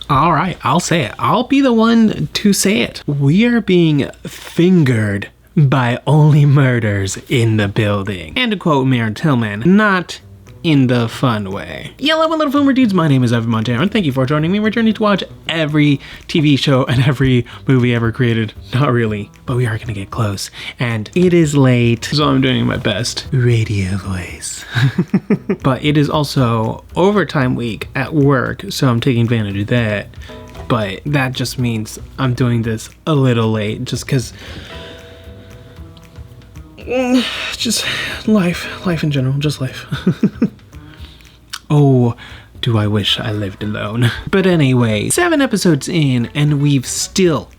All right, I'll say it. I'll be the one to say it. We are being fingered by only murders in the building. And to quote Mayor Tillman, not in the fun way. Hello, my little filmer dudes. My name is Evan Montero, and thank you for joining me. We're journeying to watch every TV show and every movie ever created. Not really, but we are gonna get close. And it is late, so I'm doing my best radio voice. But it is also overtime week at work, so I'm taking advantage of that. But that just means I'm doing this a little late, just because just life in general, just life. Oh, do I wish I lived alone. But anyway, 7 episodes in, and we've still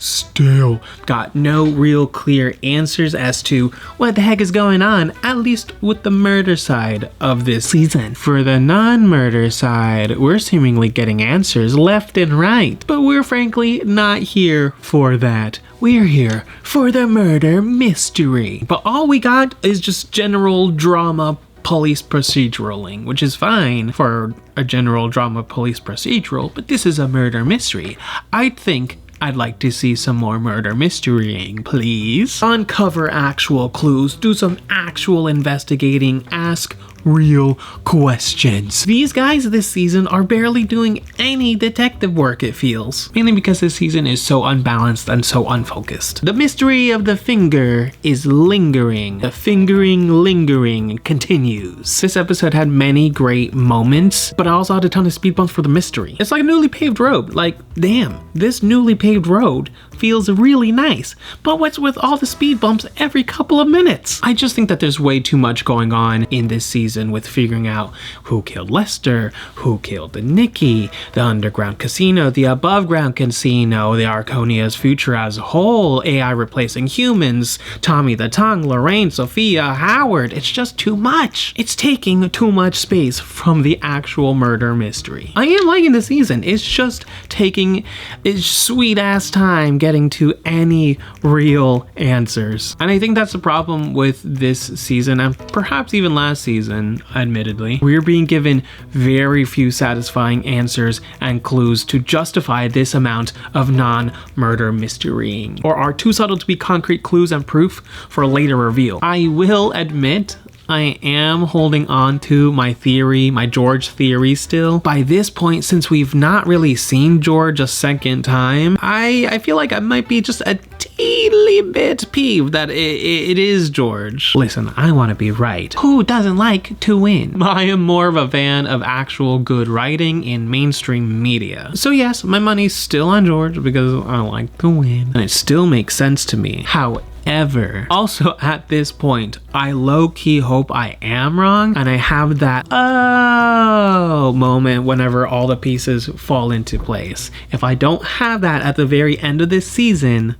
got no real clear answers as to what the heck is going on, at least with the murder side of this season. For the non-murder side, we're seemingly getting answers left and right, but we're frankly not here for that. We're here for the murder mystery. But all we got is just general drama police proceduraling, which is fine for a general drama police procedural, but this is a murder mystery. I think I'd like to see some more murder mysterying, please. Uncover actual clues, do some actual investigating, ask real questions. These guys this season are barely doing any detective work, it feels. Mainly because this season is so unbalanced and so unfocused. The mystery of the finger is lingering. The lingering continues. This episode had many great moments, but I also had a ton of speed bumps for the mystery. It's like a newly paved road. Like, damn, this newly paved road feels really nice. But what's with all the speed bumps every couple of minutes? I just think that there's way too much going on in this season with figuring out who killed Lester, who killed Nikki, the underground casino, the above ground casino, the Arconia's future as a whole, AI replacing humans, Tommy the Tongue, Lorraine, Sophia, Howard. It's just too much. It's taking too much space from the actual murder mystery. I am liking the season. It's just taking its sweet ass time getting to any real answers. And I think that's the problem with this season, and perhaps even last season, admittedly. We're being given very few satisfying answers and clues to justify this amount of non-murder mysterying, or are too subtle to be concrete clues and proof for later reveal. I will admit, I am holding on to my theory, my George theory still. By this point, since we've not really seen George a second time, I feel like I might be just a teeny bit peeved that it is George. Listen, I want to be right. Who doesn't like to win? I am more of a fan of actual good writing in mainstream media. So yes, my money's still on George because I like to win, and it still makes sense to me. However, also at this point, I low-key hope I am wrong, and I have that oh moment whenever all the pieces fall into place. If I don't have that at the very end of this season,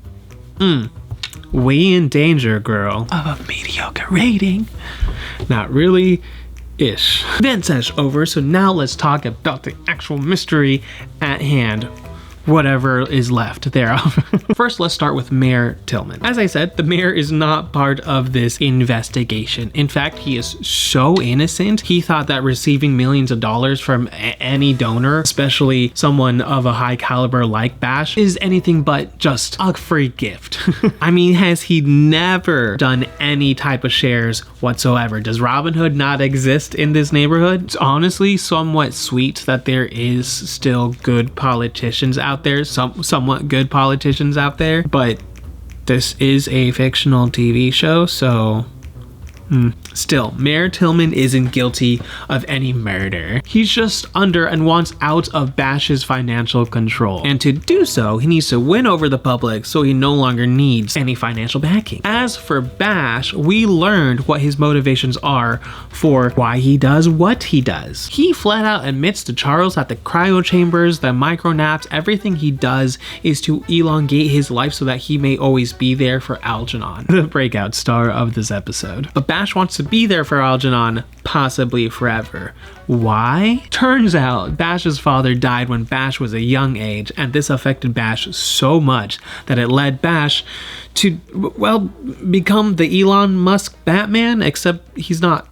we in danger, girl, of a mediocre rating. Not really. Ish. Then SESH over, so now let's talk about the actual mystery at hand. Whatever is left thereof. First, let's start with Mayor Tillman. As I said, the mayor is not part of this investigation. In fact, he is so innocent, he thought that receiving millions of dollars from any donor, especially someone of a high caliber like Bash, is anything but just a free gift. I mean, has he never done any type of shares whatsoever? Does Robin Hood not exist in this neighborhood? It's honestly somewhat sweet that there is still good politicians out there, somewhat good politicians out there, but this is a fictional TV show, so still, Mayor Tillman isn't guilty of any murder. He's just under and wants out of Bash's financial control. And to do so, he needs to win over the public so he no longer needs any financial backing. As for Bash, we learned what his motivations are for why he does what he does. He flat out admits to Charles that the cryochambers, the micronaps, everything he does is to elongate his life so that he may always be there for Algernon, the breakout star of this episode. But Bash wants to be there for Algernon, possibly forever. Why? Turns out Bash's father died when Bash was a young age, and this affected Bash so much that it led Bash to, well, become the Elon Musk Batman, except he's not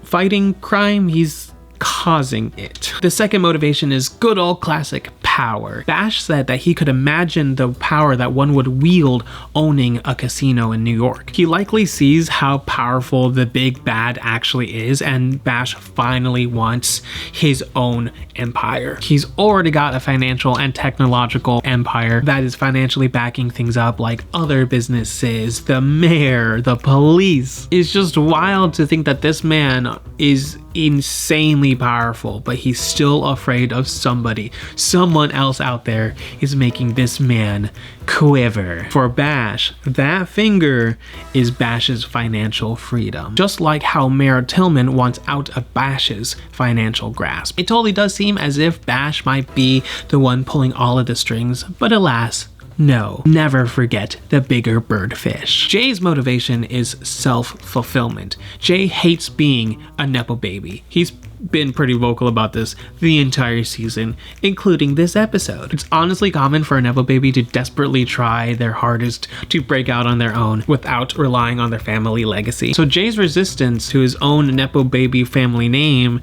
fighting crime, he's causing it. The second motivation is good old classic power. Bash said that he could imagine the power that one would wield owning a casino in New York. He likely sees how powerful the big bad actually is, and Bash finally wants his own empire. He's already got a financial and technological empire that is financially backing things up like other businesses, the mayor, the police. It's just wild to think that this man is insanely powerful, but he's still afraid of somebody. Someone else out there is making this man quiver. For Bash, that finger is Bash's financial freedom. Just like how Mayor Tillman wants out of Bash's financial grasp. It totally does seem as if Bash might be the one pulling all of the strings, but alas, no, never forget the bigger birdfish. Jay's motivation is self-fulfillment. Jay hates being a Nepo baby. He's been pretty vocal about this the entire season, including this episode. It's honestly common for a Nepo baby to desperately try their hardest to break out on their own without relying on their family legacy. So Jay's resistance to his own Nepo baby family name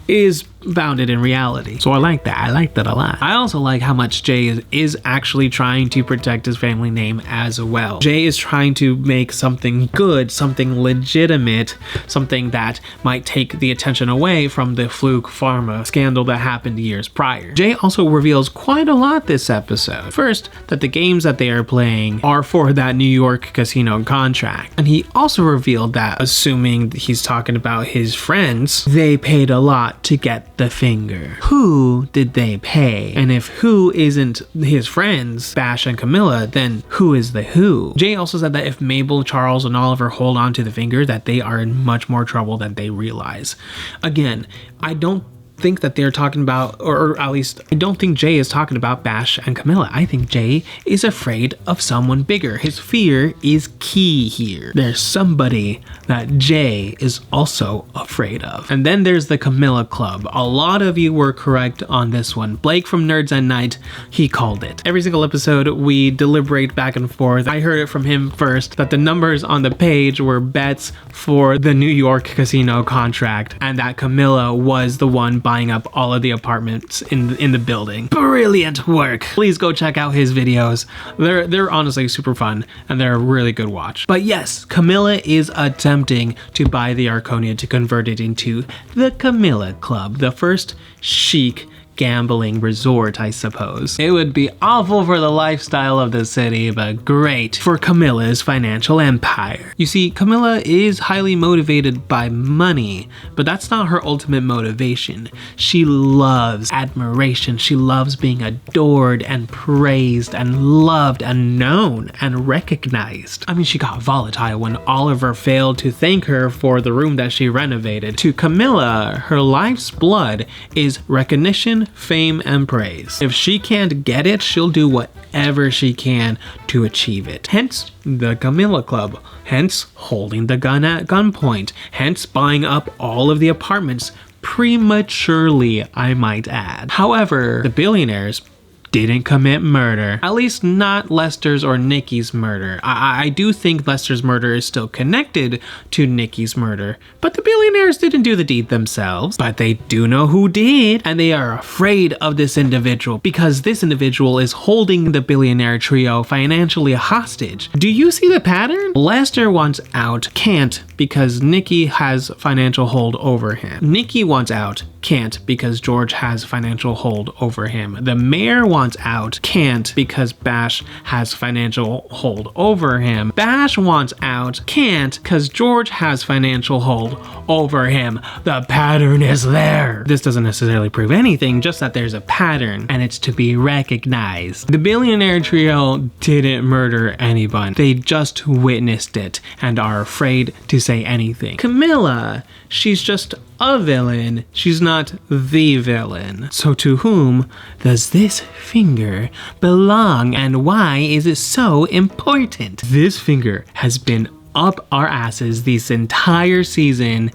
is bounded in reality. So I like that. I like that a lot. I also like how much Jay is actually trying to protect his family name as well. Jay is trying to make something good, something legitimate, something that might take the attention away from the Fluke Pharma scandal that happened years prior. Jay also reveals quite a lot this episode. First, that the games that they are playing are for that New York casino contract. And he also revealed that, assuming he's talking about his friends, they paid a lot to get the finger. Who did they pay? And if who isn't his friends, Bash and Camila, then who is the who? Jay also said that if Mabel, Charles, and Oliver hold on to the finger, that they are in much more trouble than they realize. Again, I don't think that they're talking about, or at least I don't think Jay is talking about Bash and Camila. I think Jay is afraid of someone bigger. His fear is key here. There's somebody that Jay is also afraid of. And then there's the Camila Club. A lot of you were correct on this one. Blake from Nerds at Night, he called it. Every single episode we deliberate back and forth. I heard it from him first that the numbers on the page were bets for the New York casino contract, and that Camila was the one buying up all of the apartments in the building. Brilliant work. Please go check out his videos. They're honestly super fun, and they're a really good watch. But yes, Camila is attempting to buy the Arconia to convert it into the Camila Club, the first chic gambling resort, I suppose. It would be awful for the lifestyle of the city, but great for Camila's financial empire. You see, Camila is highly motivated by money, but that's not her ultimate motivation. She loves admiration. She loves being adored and praised and loved and known and recognized. I mean, she got volatile when Oliver failed to thank her for the room that she renovated. To Camila, her life's blood is recognition, fame, and praise. If she can't get it, she'll do whatever she can to achieve it. Hence, the Camila Club. Hence, holding the gun at gunpoint. Hence, buying up all of the apartments prematurely, I might add. However, the billionaires didn't commit murder. At least not Lester's or Nikki's murder. I do think Lester's murder is still connected to Nikki's murder, but the billionaires didn't do the deed themselves. But they do know who did, and they are afraid of this individual because this individual is holding the billionaire trio financially hostage. Do you see the pattern? Lester wants out, can't because Nikki has financial hold over him. Nikki wants out, can't because George has financial hold over him. The mayor wants out, can't because Bash has financial hold over him. Bash wants out, can't because George has financial hold over him. The pattern is there. This doesn't necessarily prove anything, just that there's a pattern and it's to be recognized. The billionaire trio didn't murder anyone. They just witnessed it and are afraid to say anything. Camila, she's just a villain. She's not the villain. So to whom does this finger belong, and why is it so important? This finger has been up our asses this entire season,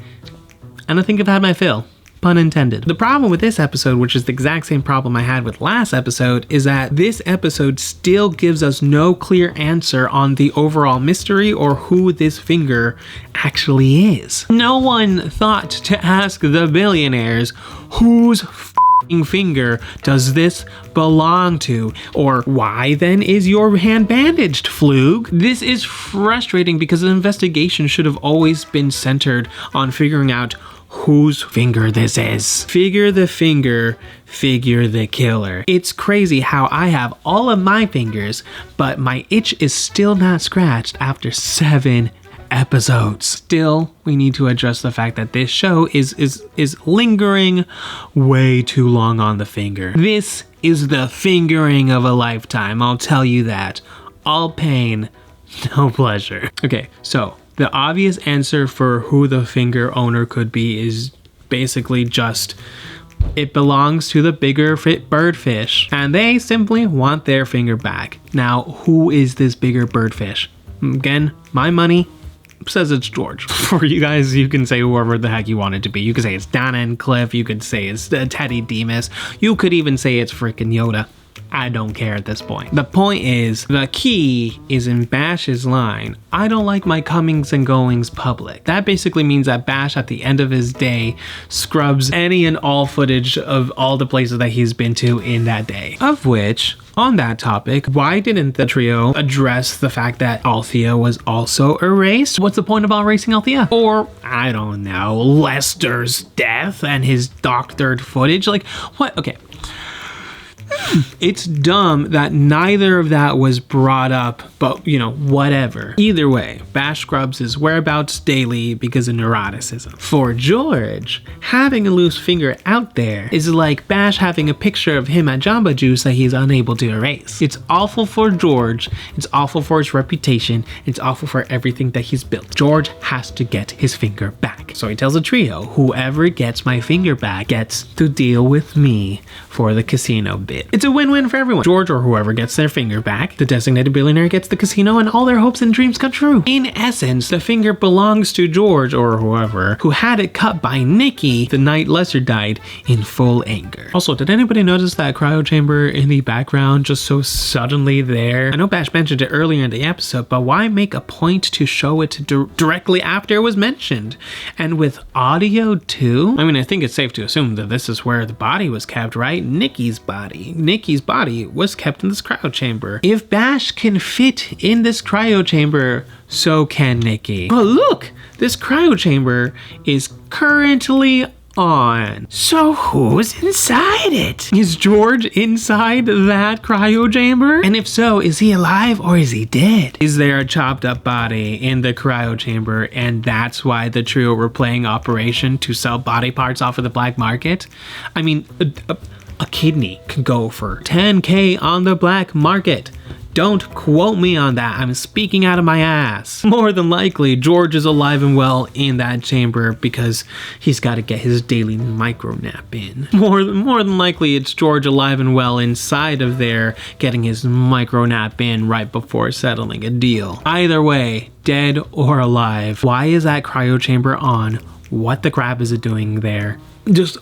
and I think I've had my fill. pun intended. The problem with this episode, which is the exact same problem I had with last episode, is that this episode still gives us no clear answer on the overall mystery or who this finger actually is. No one thought to ask the billionaires whose finger does this belong to, or why then is your hand bandaged, Flug? This is frustrating because the investigation should have always been centered on figuring out whose finger this is. Figure the finger, figure the killer. It's crazy how I have all of my fingers, but my itch is still not scratched after 7 episodes. Still, we need to address the fact that this show is lingering way too long on the finger. This is the fingering of a lifetime, I'll tell you that. All pain, no pleasure. Okay, so the obvious answer for who the finger owner could be is basically just it belongs to the bigger birdfish, and they simply want their finger back. Now, who is this bigger birdfish? Again, my money says it's George. For you guys, you can say whoever the heck you want it to be. You could say it's Donna and Cliff. You could say it's Teddy Demas. You could even say it's freaking Yoda. I don't care at this point. The point is, the key is in Bash's line, I don't like my comings and goings public. That basically means that Bash at the end of his day scrubs any and all footage of all the places that he's been to in that day. Of which, on that topic, why didn't the trio address the fact that Althea was also erased? What's the point of erasing Althea? Or, I don't know, Lester's death and his doctored footage? Like, what? Okay. It's dumb that neither of that was brought up, but you know, whatever. Either way, Bash scrubs his whereabouts daily because of neuroticism. For George, having a loose finger out there is like Bash having a picture of him at Jamba Juice that he's unable to erase. It's awful for George, it's awful for his reputation, it's awful for everything that he's built. George has to get his finger back. So he tells the trio, whoever gets my finger back gets to deal with me for the casino bit. It's a win-win for everyone. George or whoever gets their finger back, the designated billionaire gets the casino, and all their hopes and dreams come true. In essence, the finger belongs to George or whoever who had it cut by Nikki the night Lester died in full anger. Also, did anybody notice that cryochamber in the background just so suddenly there? I know Bash mentioned it earlier in the episode, but why make a point to show it directly after it was mentioned? And with audio too? I mean, I think it's safe to assume that this is where the body was kept, right? Nikki's body. Nikki's body was kept in this cryochamber. If Bash can fit in this cryochamber, so can Nikki. Oh, look! This cryochamber is currently on. So who's inside it? Is George inside that cryochamber? And if so, is he alive or is he dead? Is there a chopped up body in the cryochamber and that's why the trio were playing Operation to sell body parts off of the black market? I mean, a kidney could go for $10K on the black market. Don't quote me on that. I'm speaking out of my ass. More than likely, George is alive and well in that chamber because he's got to get his daily micro nap in. More than likely, it's George alive and well inside of there getting his micro nap in right before settling a deal. Either way, dead or alive, why is that cryo chamber on? What the crap is it doing there? Just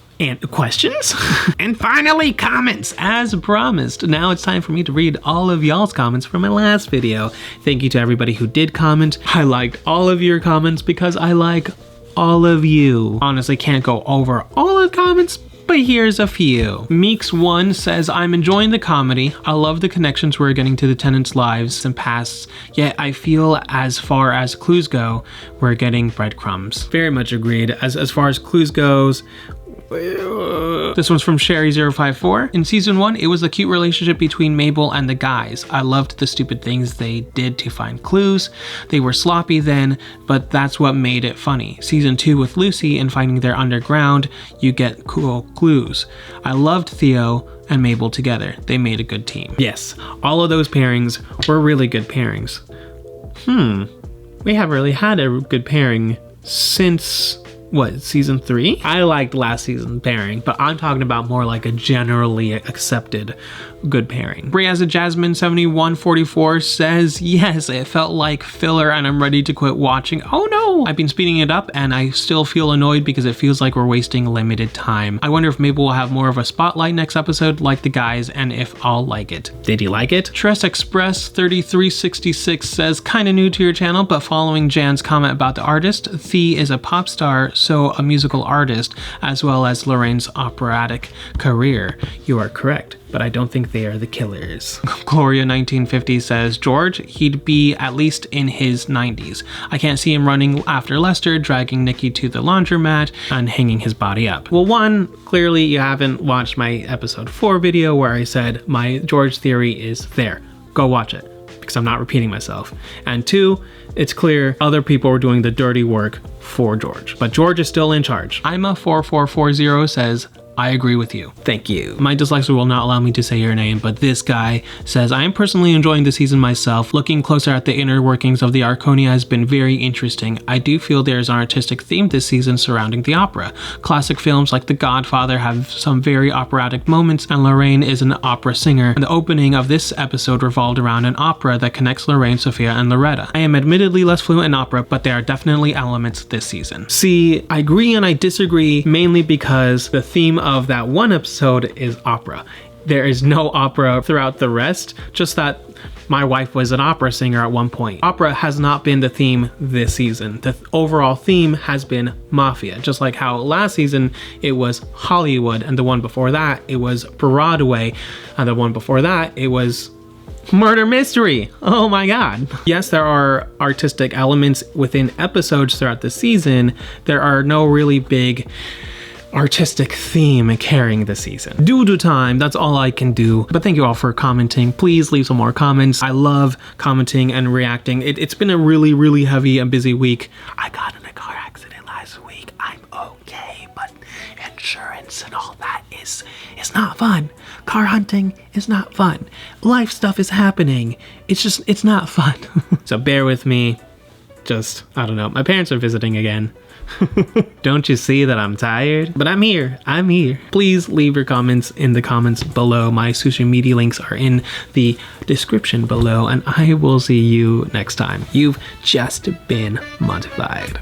questions? And finally, comments, as promised. Now it's time for me to read all of y'all's comments from my last video. Thank you to everybody who did comment. I liked all of your comments because I like all of you. Honestly, can't go over all of the comments, but here's a few. Meeks1 says, I'm enjoying the comedy. I love the connections we're getting to the tenants' lives and pasts, yet I feel as far as clues go, we're getting breadcrumbs. Very much agreed. As far as clues goes, this one's from Sherry054. In season 1, it was a cute relationship between Mabel and the guys. I loved the stupid things they did to find clues. They were sloppy then, but that's what made it funny. Season 2 with Lucy and finding their underground, you get cool clues. I loved Theo and Mabel together. They made a good team. Yes, all of those pairings were really good pairings. We haven't really had a good pairing since what, season 3? I liked last season's pairing, but I'm talking about more like a generally accepted good pairing. Briazza Jasmine 7144 says, yes, it felt like filler and I'm ready to quit watching. Oh no, I've been speeding it up and I still feel annoyed because it feels like we're wasting limited time. I wonder if maybe we'll have more of a spotlight next episode like the guys, and if I'll like it. Did you like it? Tress Express 3366 says, kinda new to your channel, but following Jan's comment about the artist, Thea is a pop star, so a musical artist, as well as Lorraine's operatic career. You are correct, but I don't think they are the killers. Gloria 1950 says, George, he'd be at least in his 90s. I can't see him running after Lester, dragging Nikki to the laundromat, and hanging his body up. Well, one, clearly you haven't watched my episode 4 video where I said my George theory is there. Go watch it, because I'm not repeating myself. And 2, it's clear other people were doing the dirty work for George, but George is still in charge. Ima4440 says, I agree with you. Thank you. My dyslexia will not allow me to say your name, but this guy says, I am personally enjoying the season myself. Looking closer at the inner workings of the Arconia has been very interesting. I do feel there is an artistic theme this season surrounding the opera. Classic films like The Godfather have some very operatic moments, and Lorraine is an opera singer, and the opening of this episode revolved around an opera that connects Lorraine, Sophia, and Loretta. I am admittedly less fluent in opera, but there are definitely elements this season. See, I agree and I disagree, mainly because the theme of that one episode is opera. There is no opera throughout the rest, just that my wife was an opera singer at one point. Opera has not been the theme this season. The overall theme has been mafia, just like how last season it was Hollywood, and the one before that it was Broadway, and the one before that it was murder mystery. Oh my god. Yes, there are artistic elements within episodes throughout the season. There are no really big artistic theme carrying the season. Due to time, that's all I can do. But thank you all for commenting. Please leave some more comments. I love commenting and reacting. It's been a really, really heavy and busy week. I got in a car accident last week. I'm okay, but insurance and all that is not fun. Car hunting is not fun. Life stuff is happening. It's not fun. So bear with me. Just, I don't know. My parents are visiting again. Don't you see that I'm tired? But I'm here. Please leave your comments in the comments below. My social media links are in the description below, and I will see you next time. You've just been Montified.